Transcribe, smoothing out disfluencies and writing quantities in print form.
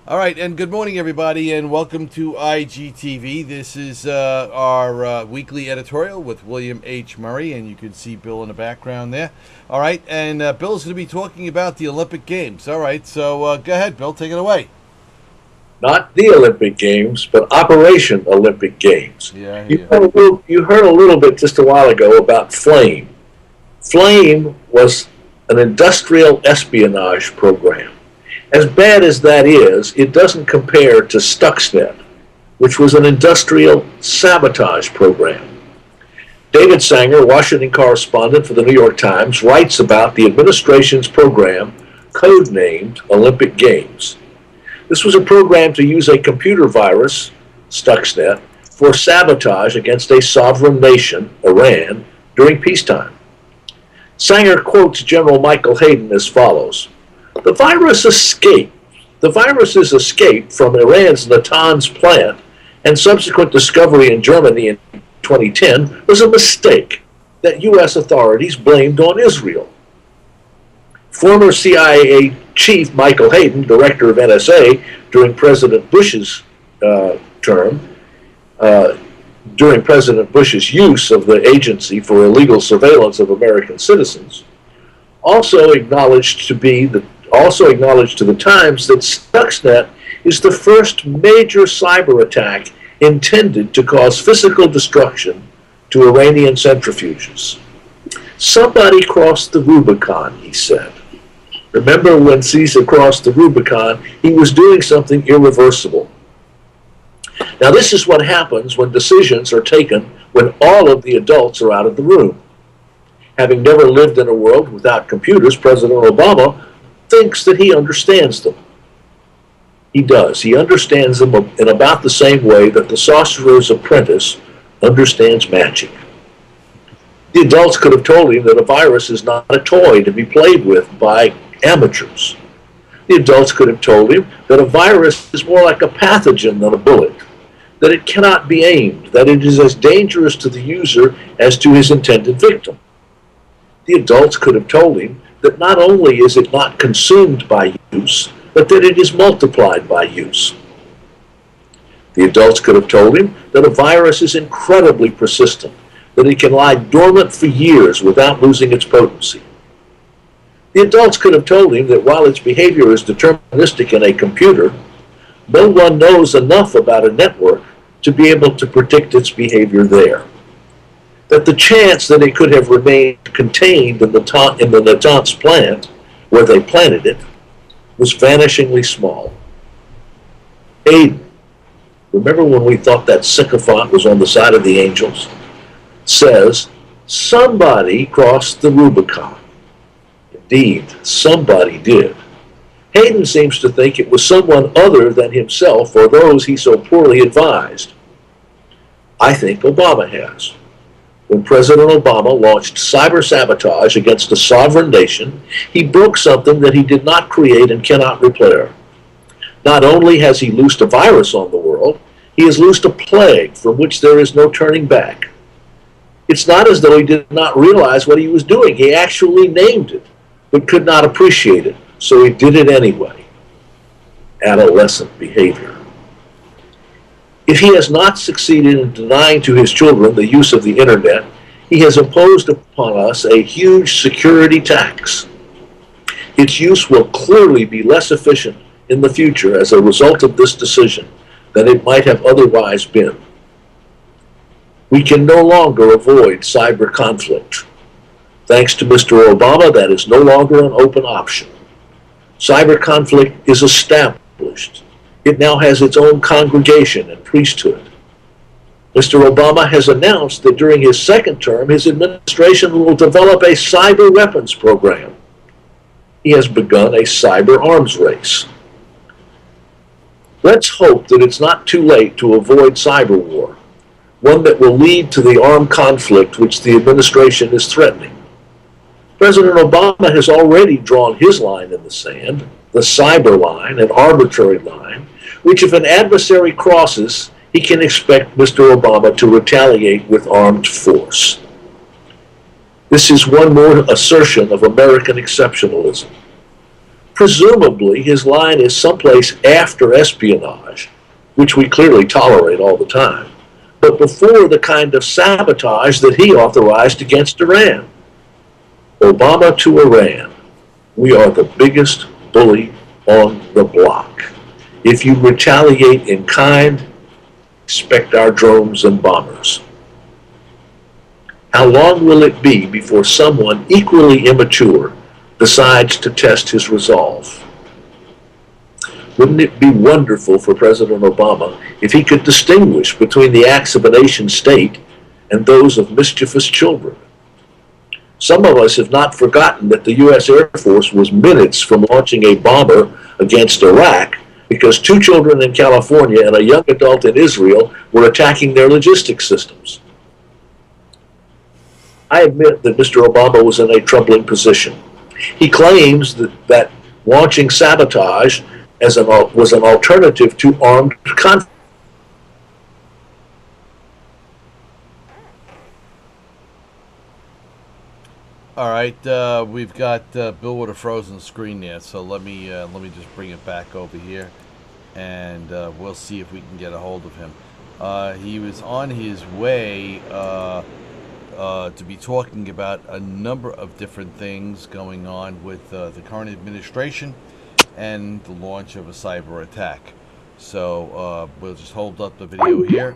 All right, and good morning, everybody, and welcome to IGTV. This is our weekly editorial with William H. Murray, and you can see Bill in the background there. All right, and Bill's going to be talking about the Olympic Games. All right, so go ahead, Bill, take it away. Not the Olympic Games, but Operation Olympic Games. Yeah, You heard a little bit just a while ago about FLAME. FLAME was an industrial espionage program. As bad as that is, it doesn't compare to Stuxnet, which was an industrial sabotage program. David Sanger, Washington correspondent for the New York Times, writes about the administration's program codenamed Olympic Games. This was a program to use a computer virus, Stuxnet, for sabotage against a sovereign nation, Iran, during peacetime. Sanger quotes General Michael Hayden as follows: The virus's escape from Iran's Natanz plant and subsequent discovery in Germany in 2010 was a mistake that U.S. authorities blamed on Israel. Former CIA Chief Michael Hayden, director of NSA during President Bush's during President Bush's use of the agency for illegal surveillance of American citizens, also acknowledged to the Times that Stuxnet is the first major cyber attack intended to cause physical destruction to Iranian centrifuges. Somebody crossed the Rubicon, he said. Remember when Caesar crossed the Rubicon, he was doing something irreversible. Now this is what happens when decisions are taken when all of the adults are out of the room. Having never lived in a world without computers, President Obama thinks that he understands them. He does. He understands them in about the same way that the sorcerer's apprentice understands magic. The adults could have told him that a virus is not a toy to be played with by amateurs. The adults could have told him that a virus is more like a pathogen than a bullet, that it cannot be aimed, that it is as dangerous to the user as to his intended victim. The adults could have told him that not only is it not consumed by use, but that it is multiplied by use. The adults could have told him that a virus is incredibly persistent, that it can lie dormant for years without losing its potency. The adults could have told him that while its behavior is deterministic in a computer, no one knows enough about a network to be able to predict its behavior there. That the chance that it could have remained contained in the Natanz plant, where they planted it, was vanishingly small. Hayden, remember when we thought that sycophant was on the side of the angels? Says, somebody crossed the Rubicon. Indeed, somebody did. Hayden seems to think it was someone other than himself or those he so poorly advised. I think Obama has. When President Obama launched cyber sabotage against a sovereign nation, he broke something that he did not create and cannot repair. Not only has he loosed a virus on the world, he has loosed a plague from which there is no turning back. It's not as though he did not realize what he was doing. He actually named it, but could not appreciate it, so he did it anyway. Adolescent behavior. If he has not succeeded in denying to his children the use of the internet, he has imposed upon us a huge security tax. Its use will clearly be less efficient in the future as a result of this decision than it might have otherwise been. We can no longer avoid cyber conflict. Thanks to Mr. Obama, that is no longer an open option. Cyber conflict is established. It now has its own congregation and priesthood. Mr. Obama has announced that during his second term, his administration will develop a cyber weapons program. He has begun a cyber arms race. Let's hope that it's not too late to avoid cyber war, one that will lead to the armed conflict which the administration is threatening. President Obama has already drawn his line in the sand, the cyber line, an arbitrary line, which if an adversary crosses, he can expect Mr. Obama to retaliate with armed force. This is one more assertion of American exceptionalism. Presumably, his line is someplace after espionage, which we clearly tolerate all the time, but before the kind of sabotage that he authorized against Iran. Obama to Iran: we are the biggest bully on the block. If you retaliate in kind, expect our drones and bombers. How long will it be before someone equally immature decides to test his resolve? Wouldn't it be wonderful for President Obama if he could distinguish between the acts of a nation state and those of mischievous children? Some of us have not forgotten that the U.S. Air Force was minutes from launching a bomber against Iraq because 2 children in California and a young adult in Israel were attacking their logistics systems. I admit that Mr. Obama was in a troubling position. He claims that launching sabotage was an alternative to armed conflict. All right, we've got Bill with a frozen screen there, so let me just bring it back over here, and we'll see if we can get a hold of him. He was on his way to be talking about a number of different things going on with the current administration and the launch of a cyber attack. So we'll just hold up the video here.